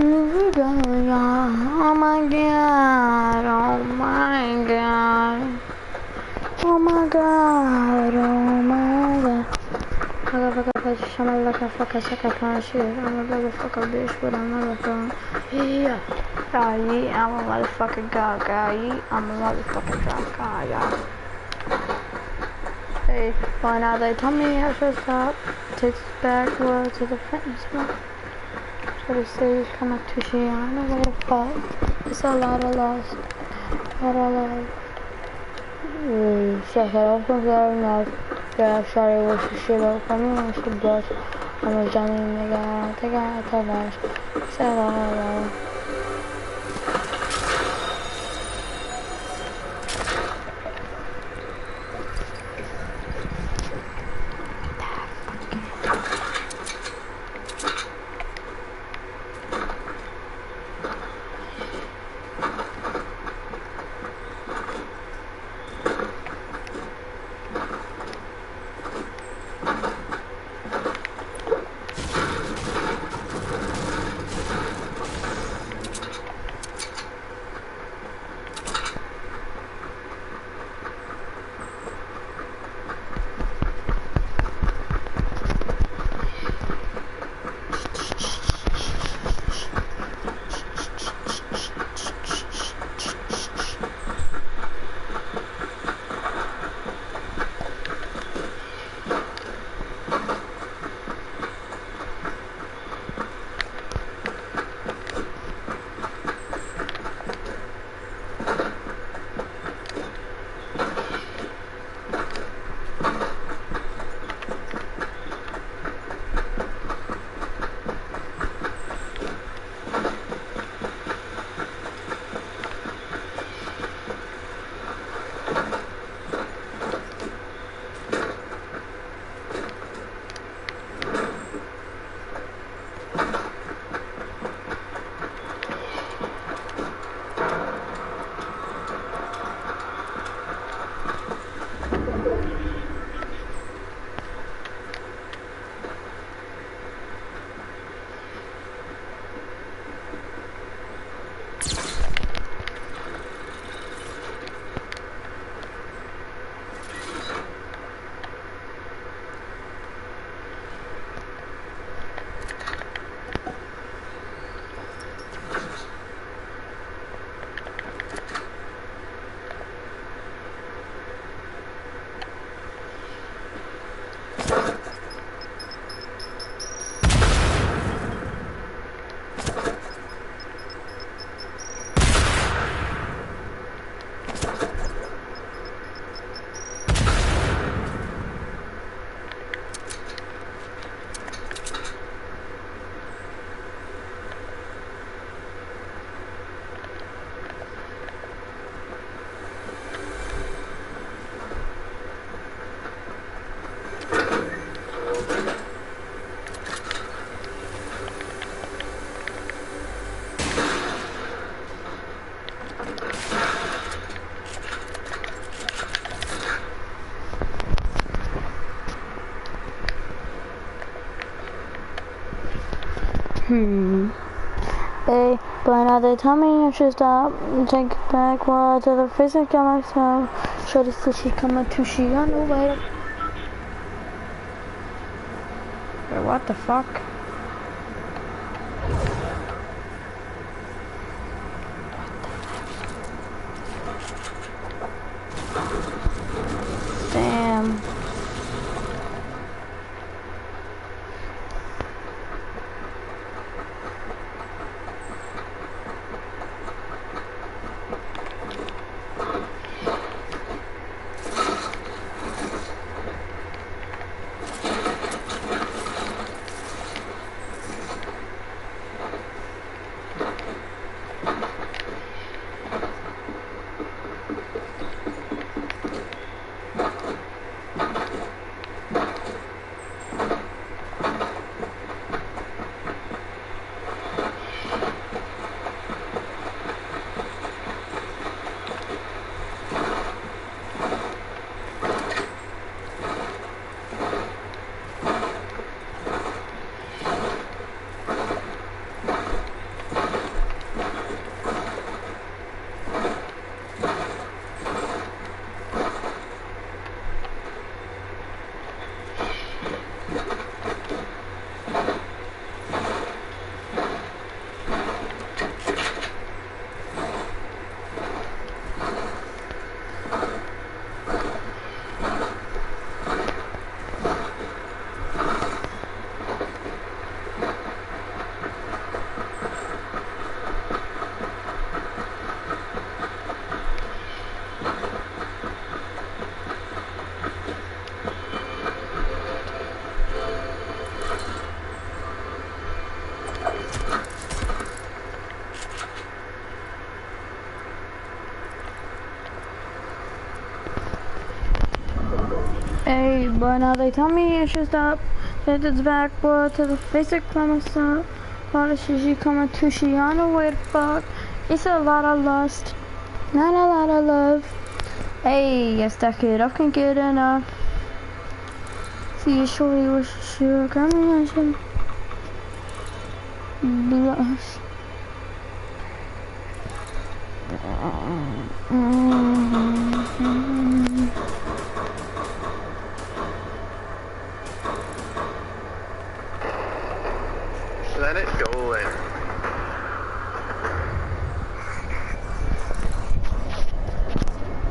Oh my god, oh my god, oh my god, oh my god. Motherfucker, bitch, I'm a motherfucker, sucker, shit. I'm a motherfucker, bitch, but I'm a motherfucker. Yeah, yeah, I'm a motherfucking god, yeah, I'm a motherfucking god, yeah. Hey, why now they tell me I should stop. Takes back words to the fitness one. So they say come up to she, I don't know where the fuck. It's a lot of loss. A lot of love. Check it out from there enough. Yeah, sorry, what's the shit up for me? I should blush. I'm a Johnny nigga, I don't think I tell much. Say hello. Hey, but now they tell me I should stop and take back while to the physics of myself. Show the sushi come up to she on the way. Wait, what the fuck? Damn. Hey, but now they tell me I should stop. That it's backward to the basic premise stop. Lot of shishi coming to she on the way to fuck. It's a lot of lust, not a lot of love. Hey, yes, that kid up can get enough. See you shortly with sure coming. Blush. Let it go in.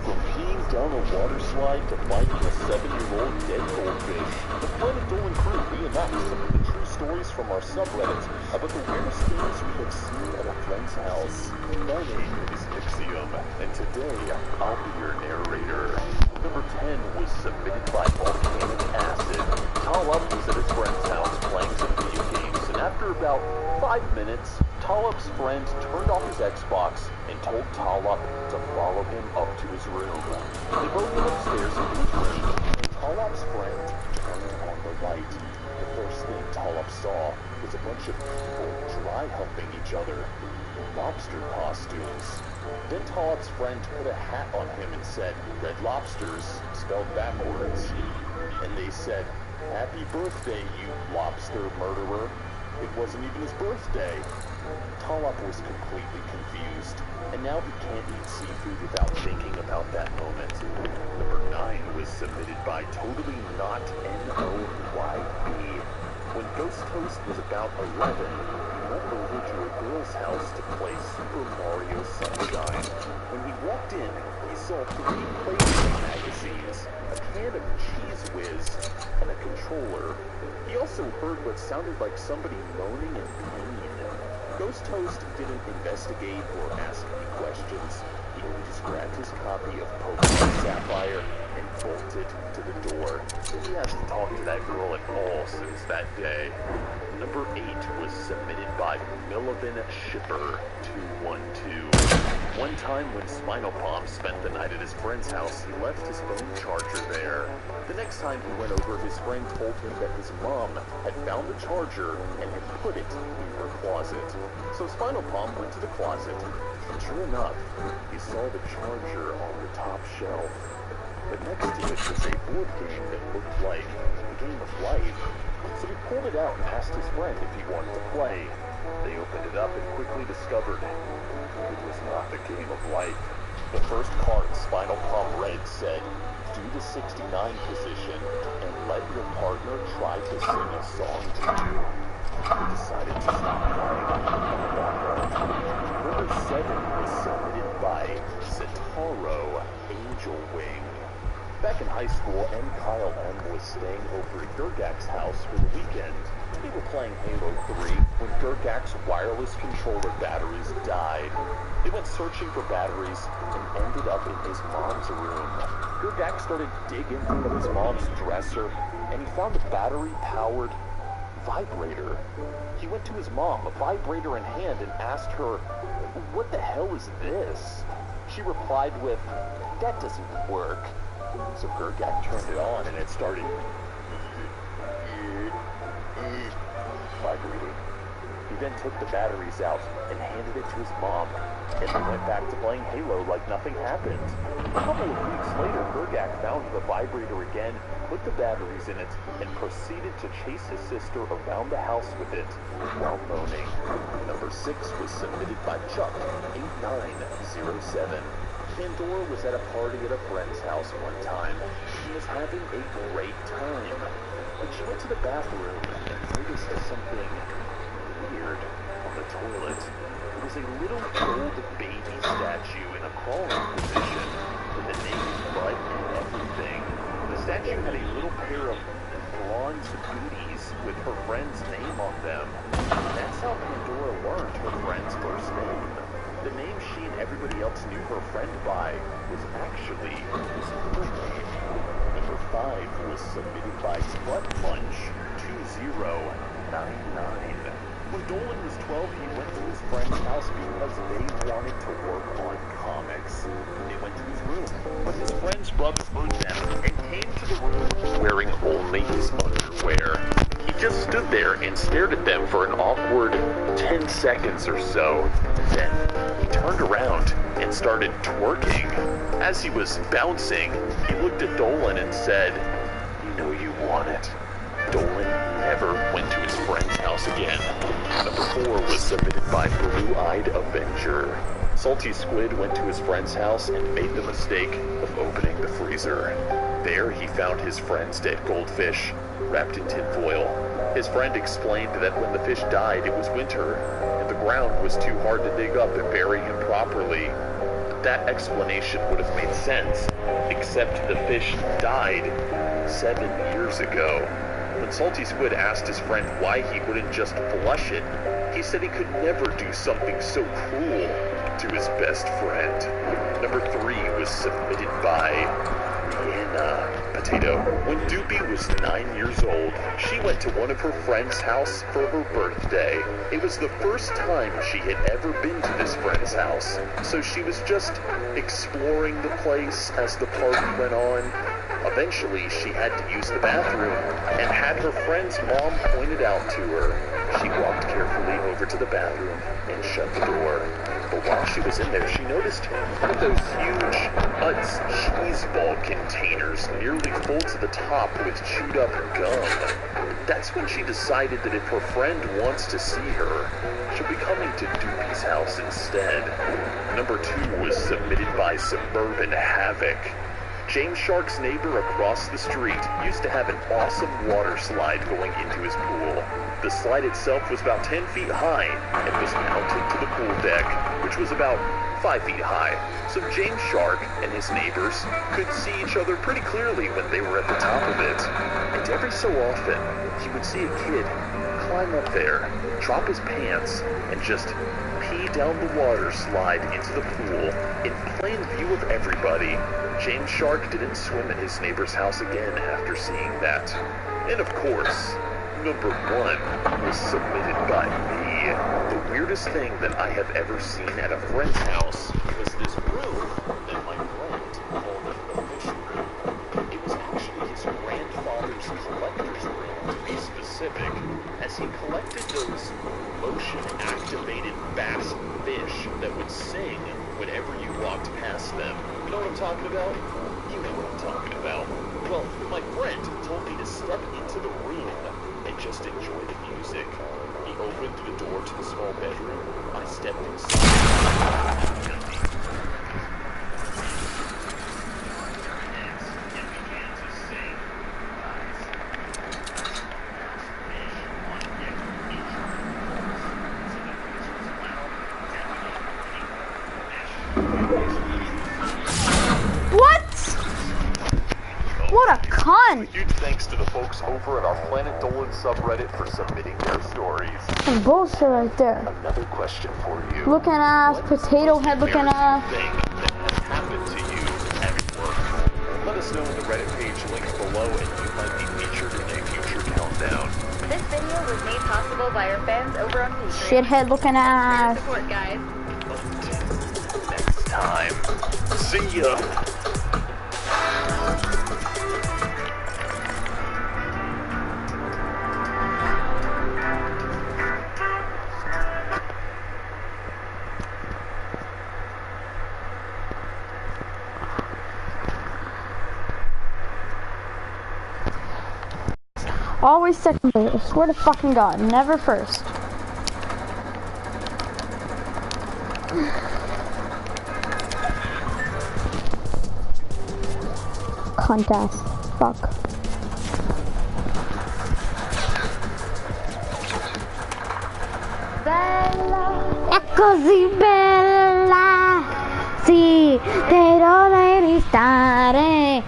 From peeing down a water slide to finding a 7-year-old dead goldfish, the Planet Dolan crew reenacts some of the true stories from our subreddit about the weirdest things we have seen at a friend's house. My name is Nixium, and today I'll be your narrator. Number 10 was submitted by Volcanic Acid. Tallop was at his friend's house playing some video games, and after about 5 minutes, Tallop's friend turned off his Xbox and told Tallop to follow him up to his room. They both went upstairs into his room, and Tallop's friend turned on the light. The first thing Tallop saw was a bunch of people dry humping each other in lobster costumes. Then Tallop's friend put a hat on him and said, "Red Lobsters," spelled backwards. And they said, "Happy birthday, you lobster murderer." It wasn't even his birthday. Tallop was completely confused, and now he can't eat seafood without thinking about that moment. Number 9 was submitted by Totally Not NOYB. When Ghost Toast was about 11, he went over to a girl's house to play Super Mario Sunshine. When he walked in, he saw 3 PlayStation magazines, a can of Cheese Whiz, and a controller. He also heard what sounded like somebody moaning in pain. Ghost Toast didn't investigate or ask any questions. He just grabbed his copy of Pokemon Sapphire and bolted to the door. He hasn't talked to that girl at all since that day. Number 8 was submitted by Millivan Shipper 212. One time when Spinal Palm spent the night at his friend's house, he left his phone charger there. The next time he went over, his friend told him that his mom had found the charger and had put it in her closet. So Spinal Palm went to the closet, and sure enough, he saw the charger on the top shelf. But next to it was a board game that looked like a game of life. So he pulled it out and asked his friend if he wanted to play. They opened it up and quickly discovered it was not the game of life. The first card Spinal Palm read said, "Do the 69 position and let your partner try to sing a song to you." He decided to stop playing. Number 7 was submitted by Citaro Angel Wing. Back in high school, Kyle M was staying over at Gergak's house for the weekend. They were playing Halo 3 when Gergak's wireless controller batteries died. They went searching for batteries and ended up in his mom's room. Gergak started digging through his mom's dresser, and he found a battery-powered vibrator. He went to his mom, a vibrator in hand, and asked her, "What the hell is this?" She replied with, "That doesn't work." So Gergak turned it on, and it started vibrating. He then took the batteries out and handed it to his mom, and they went back to playing Halo like nothing happened. A couple of weeks later, Gergak found the vibrator again, put the batteries in it, and proceeded to chase his sister around the house with it while moaning. Number 6 was submitted by Chuck 8907. Pandora was at a party at a friend's house one time. She was having a great time. But she went to the bathroom and noticed something weird on the toilet. It was a little gold baby statue in a crawling position with a naked butt and everything. The statue had a little pair of bronze booties with her friend's name on them. That's how Pandora learned her friend's first name. The name she and everybody else knew her friend by was actually his first name. Number 5 was submitted by Butt Munch 2099. When Dolan was 12, he went to his friend's house because they wanted to work on comics. They went to his room, but his friend's brother heard them and came to the room there and stared at them for an awkward 10 seconds or so. Then he turned around and started twerking. As he was bouncing, he looked at Dolan and said, "You know you want it." Dolan never went to his friend's house again. Number 4 was submitted by Blue-Eyed Avenger. Salty Squid went to his friend's house and made the mistake of opening the freezer. There he found his friend's dead goldfish, wrapped in tinfoil. His friend explained that when the fish died, it was winter, and the ground was too hard to dig up and bury him properly. That explanation would have made sense, except the fish died 7 years ago. When Salty Squid asked his friend why he wouldn't just flush it, he said he could never do something so cruel to his best friend. Number 3 was submitted by Potato. When Doopy was 9 years old, she went to one of her friend's house for her birthday. It was the first time she had ever been to this friend's house, so she was just exploring the place as the party went on. Eventually, she had to use the bathroom and had her friend's mom pointed out to her. She walked carefully over to the bathroom and shut the door. But while she was in there, she noticed one of those huge Utz cheese ball containers nearly full to the top with chewed up gum. That's when she decided that if her friend wants to see her, she'll be coming to Doopy's house instead. Number 2 was submitted by Suburban Havoc. James Shark's neighbor across the street used to have an awesome water slide going into his pool. The slide itself was about 10 feet high and was mounted to the pool deck, which was about 5 feet high. So James Shark and his neighbors could see each other pretty clearly when they were at the top of it. And every so often, he would see a kid climb up there, drop his pants, and just pee down the water slide into the pool in plain view of everybody. James Shark didn't swim at his neighbor's house again after seeing that. And of course, number 1 was submitted by me. The weirdest thing that I have ever seen at a friend's house was this room that my friend called the fish room. It was actually his grandfather's collector's room, to be specific, as he collected those motion-activated bass fish that would sing whenever you walked past them. You know what I'm talking about? You know what I'm talking about. Well, my friend told me to step into the room and just enjoy the music. He opened the door to the small bedroom. I stepped inside. What a cunt! Huge thanks to the folks over at our Planet Dolan subreddit for submitting their stories. Some bullshit right there. Another question for you. Looking ass, potato head looking ass. Thing that has happened to you at work. Let us know in the Reddit page linked below, and you might be featured in a future countdown. This video was made possible by our fans over on Patreon. Shithead looking ass. Support, guys. Until next time. See ya. Always second place. I swear to fucking God, never first. Cunt ass. Fuck. Bella. È così bella. Sì, te lo devi stare.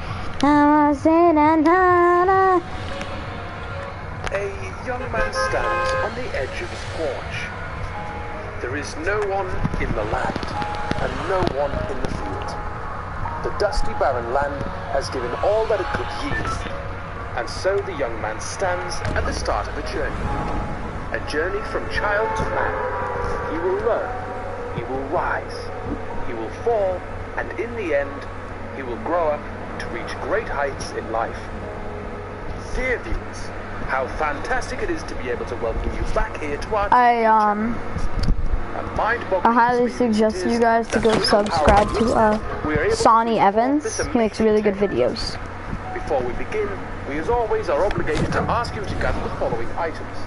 A young man stands on the edge of his porch. There is no one in the land, and no one in the field. The dusty barren land has given all that it could yield. And so the young man stands at the start of a journey from child to man. He will learn, he will rise, he will fall, and in the end, he will grow up to reach great heights in life. Dear viewers, how fantastic it is to be able to welcome you back here to our I highly experience suggest it is you guys to that go through the subscribe power of to music, we are able to Zany resolve Evans. this He makes amazing really good challenge. videos. Before we begin, we as always are obligated to ask you to gather the following items.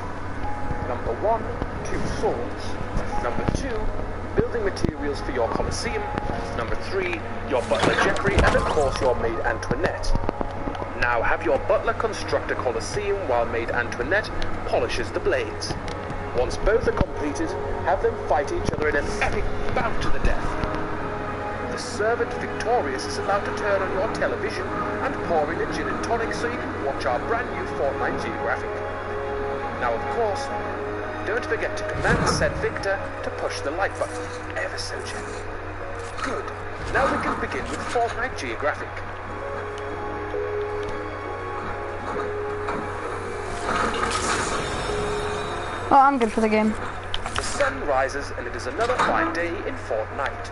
Number 1, 2 swords. Number 2, building materials for your Colosseum. Number 3, your butler Jeffrey, and of course your maid Antoinette. Now have your butler construct a Colosseum while maid Antoinette polishes the blades. Once both are completed, have them fight each other in an epic bout to the death. The servant victorious is allowed to turn on your television and pour in a gin and tonic so you can watch our brand new Fortnite geographic. Now of course, don't forget to command said victor to push the like button, ever so gently. Good. Now we can begin with Fortnite geographic. Oh, I'm good for the game. The sun rises and it is another fine day in Fortnite.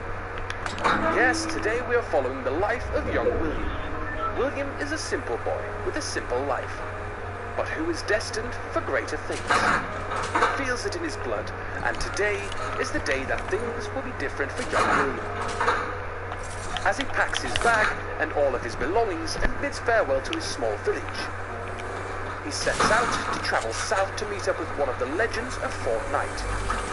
Yes, today we are following the life of young William. William is a simple boy with a simple life, but who is destined for greater things. He feels it in his blood, and today is the day that things will be different for young William. As he packs his bag and all of his belongings and bids farewell to his small village, he sets out to travel south to meet up with one of the legends of Fortnite.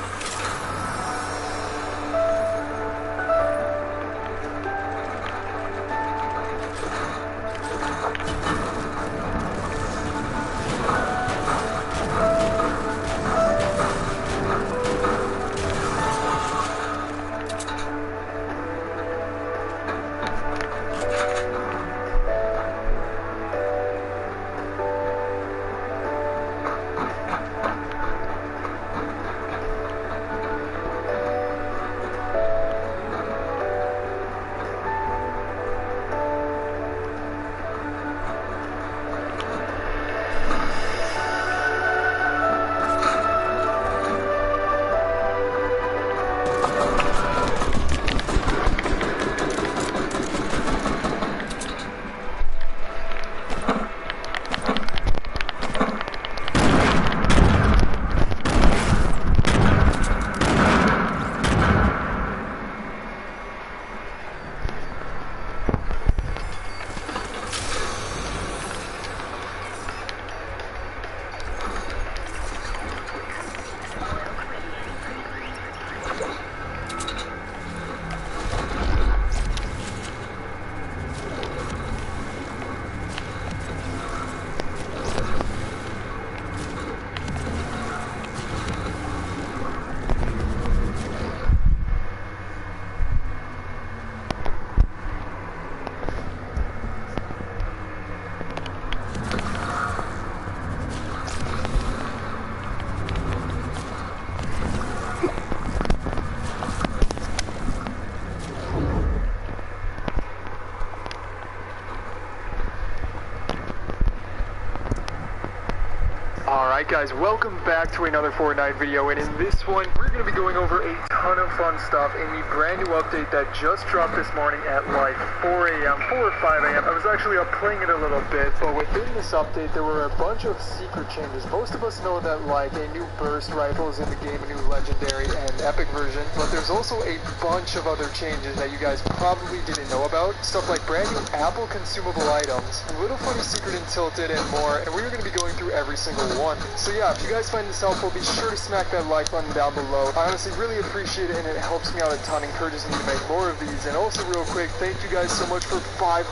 Alright guys, welcome back to another Fortnite video, and in this one, we're going to be going over a ton of fun stuff in the brand new update that just dropped this morning at like 4 a.m., 4 or 5 a.m. I was actually up playing it a little bit, but within this update, there were a bunch of secret changes. Most of us know that like a new burst rifle is in the game, a new legendary and epic version, but there's also a bunch of other changes that you guys probably didn't know about. Stuff like brand new Apple consumable items, Little Funny Secret and Tilted, and more, and we're going to be going through every single one. So yeah, if you guys find this helpful, be sure to smack that like button down below. I honestly really appreciate it, and it helps me out a ton, encourages me to make more of these. And also real quick, thank you guys so much for 500,000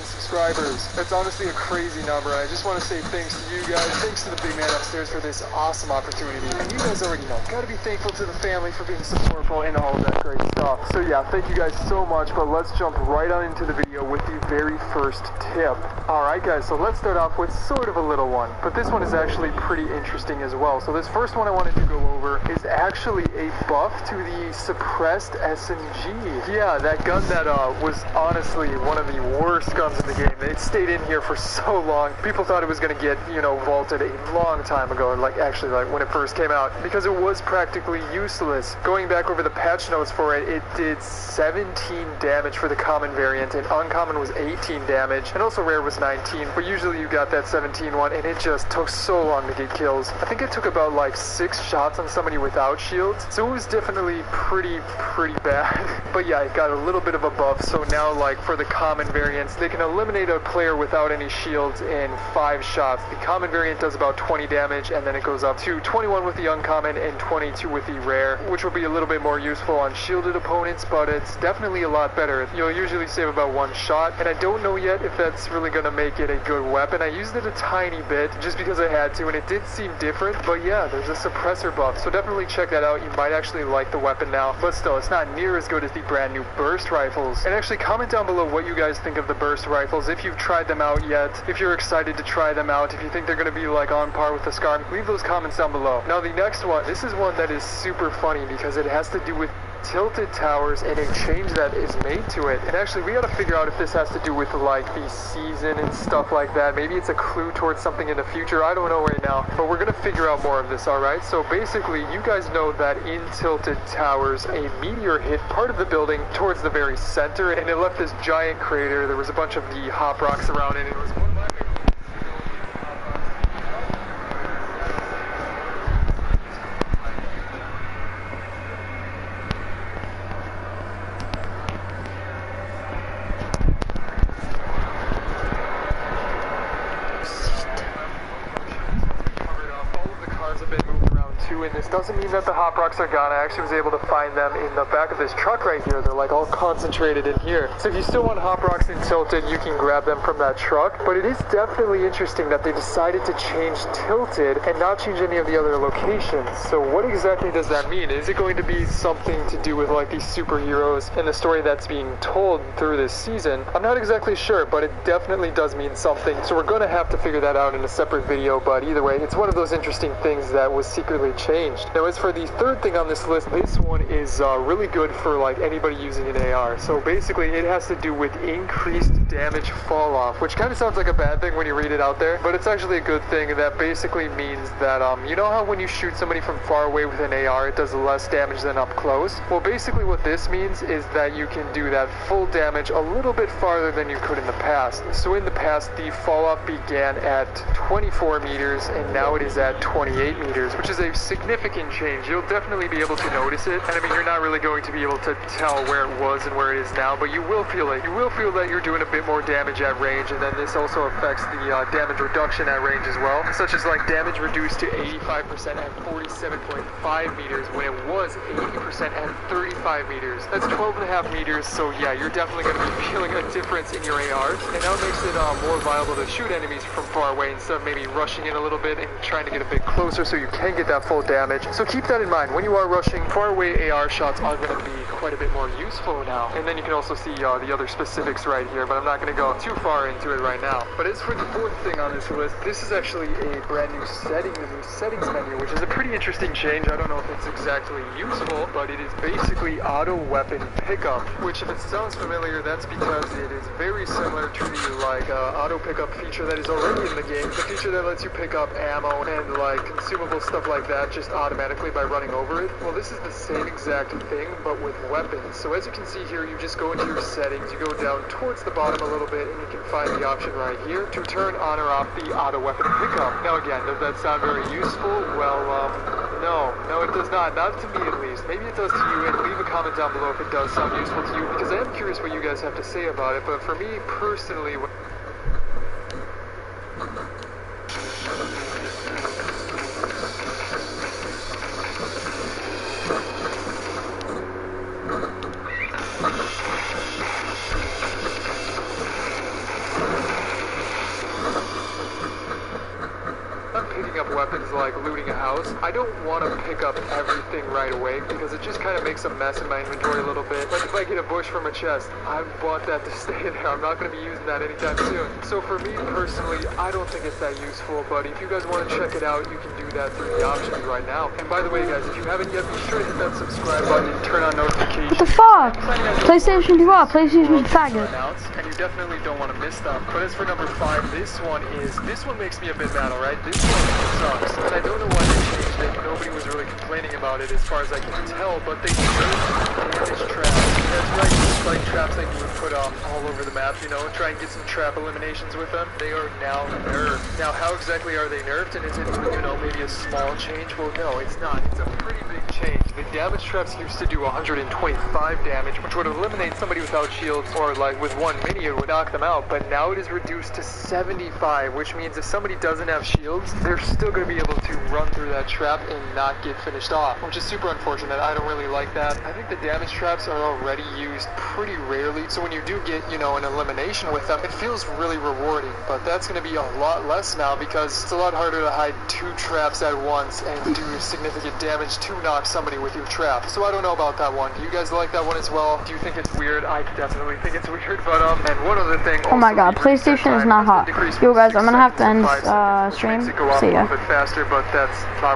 subscribers. That's honestly a crazy number. I just want to say thanks to you guys, thanks to the big man upstairs for this awesome opportunity. And you guys already know, gotta be thankful to the family for being supportful and all of that great stuff. So yeah, thank you guys so much, but let's jump right on into the video with the very first tip. Alright guys, so let's start off with sort of a little one, but this one is actually pretty interesting as well. So this first one I wanted to go over is actually a bug buff to the suppressed SMG. Yeah, that gun that was honestly one of the worst guns in the game. It stayed in here for so long. People thought it was going to get, you know, vaulted a long time ago, like actually like when it first came out, because it was practically useless. Going back over the patch notes for it, it did 17 damage for the common variant, and uncommon was 18 damage, and also rare was 19, but usually you got that 17 one, and it just took so long to get kills. I think it took about like 6 shots on somebody without shields, so it was definitely pretty bad. But yeah, it got a little bit of a buff, so now like for the common variants, they can eliminate a player without any shields in 5 shots. The common variant does about 20 damage, and then it goes up to 21 with the uncommon and 22 with the rare, which will be a little bit more useful on shielded opponents, but it's definitely a lot better. You'll usually save about 1 shot, and I don't know yet if that's really going to make it a good weapon. I used it a tiny bit just because I had to, and it did seem different, but yeah, there's a suppressor buff, so definitely check that out. You might actually like the weapon now, but still, it's not near as good as the brand new burst rifles. And actually comment down below what you guys think of the burst rifles, if you've tried them out yet, if you're excited to try them out, if you think they're going to be like on par with the Scar. Leave those comments down below. Now the next one, this is one that is super funny because it has to do with tilted towers and a change that is made to it. And actually we gotta figure out if this has to do with like the season and stuff like that. Maybe it's a clue towards something in the future. I don't know right now, but we're gonna figure out more of this, alright? So basically you guys know that in tilted towers a meteor hit part of the building towards the very center, and it left this giant crater. There was a bunch of the hop rocks around it, and it was one of my favorite. And this doesn't mean that the hop rocks are gone. I actually was able to find them in the back of this truck right here. They're like all concentrated in here. So if you still want hop rocks in tilted, you can grab them from that truck. But it is definitely interesting that they decided to change tilted and not change any of the other locations. So what exactly does that mean? Is it going to be something to do with like these superheroes and the story that's being told through this season? I'm not exactly sure, but it definitely does mean something. So we're going to have to figure that out in a separate video. But either way, it's one of those interesting things that was secretly changed. Now as for the third thing on this list, this one is really good for like anybody using an AR. So basically it has to do with increased damage fall off, which kind of sounds like a bad thing when you read it out there, but it's actually a good thing. That basically means that you know how when you shoot somebody from far away with an AR it does less damage than up close? Well, basically what this means is that you can do that full damage a little bit farther than you could in the past. So in the past the fall off began at 24 meters and now it is at 28 meters, which is a significant change. You'll definitely be able to notice it, and I mean you're not really going to be able to tell where it was and where it is now, but you will feel it. You will feel that you're doing a bit more damage at range, and then this also affects the damage reduction at range as well, such as like damage reduced to 85% at 47.5 meters when it was 80% at 35 meters. That's 12.5 meters, so yeah, you're definitely going to be feeling a difference in your ARs, and now it makes it more viable to shoot enemies from far away instead of maybe rushing in a little bit and trying to get a bit closer so you can get that full damage. So keep that in mind. When you are rushing, far away AR shots are going to be quite a bit more useful now. And then you can also see the other specifics right here, but I'm not going to go too far into it right now. But as for the fourth thing on this list, this is actually a brand new setting, the new settings menu, which is a pretty interesting change. I don't know if it's exactly useful, but it is basically auto weapon pickup, which if it sounds familiar, that's because it is very similar to the auto pickup feature that is already in the game, the feature that lets you pick up ammo and like consumable stuff like that just automatically by running over it. Well, this is the same exact thing, but with weapons. So as you can see here, you just go into your settings, you go down towards the bottom a little bit, and you can find the option right here to turn on or off the auto weapon pickup. Now again, does that sound very useful? Well, no, it does not to me at least. Maybe it does to you, and leave a comment down below if it does sound useful to you, because I am curious what you guys have to say about it. But for me personally, weapons like looting a house, I don't want to pick up everything right away because it just kind of makes a mess in my inventory a little bit. Like if I get a bush from a chest, I bought that to stay there. I'm not going to be using that anytime soon. So for me personally, I don't think it's that useful, but if you guys want to check it out, you can do that through the options right now. And by the way, guys, if you haven't yet, be sure to hit that subscribe button and turn on notifications. What the fuck? PlayStation 2 up, PlayStation faggot. And you definitely don't want to miss them. But as for number 5, this one makes me a bit mad, alright? This one sucks. And I don't know why they changed it. Nobody was really complaining about it as far as I can tell, but they nerfed damage traps. That's right, just like traps that you would put all over the map, you know, try and get some trap eliminations with them. They are now nerfed. Now, how exactly are they nerfed? And is it, you know, maybe a small change? Well, no, it's not. It's a pretty big change. The damage traps used to do 125 damage, which would eliminate somebody without shields, or like with one mini, it would knock them out. But now it is reduced to 75, which means if somebody doesn't have shields, they're still going to be able to run through that trap and not get finished off, which is super unfortunate. I don't really like that. I think the damage traps are already used pretty rarely, so when you do get, you know, an elimination with them, it feels really rewarding. But that's going to be a lot less now because it's a lot harder to hide 2 traps at once and do significant damage to knock somebody with your trap. So I don't know about that one. Do you guys like that one as well? Do you think it's weird? I definitely think it's weird, but and one other thing. Oh my god, PlayStation is not hot. Yo guys, I'm gonna have to end stream. See ya. Faster, but that's not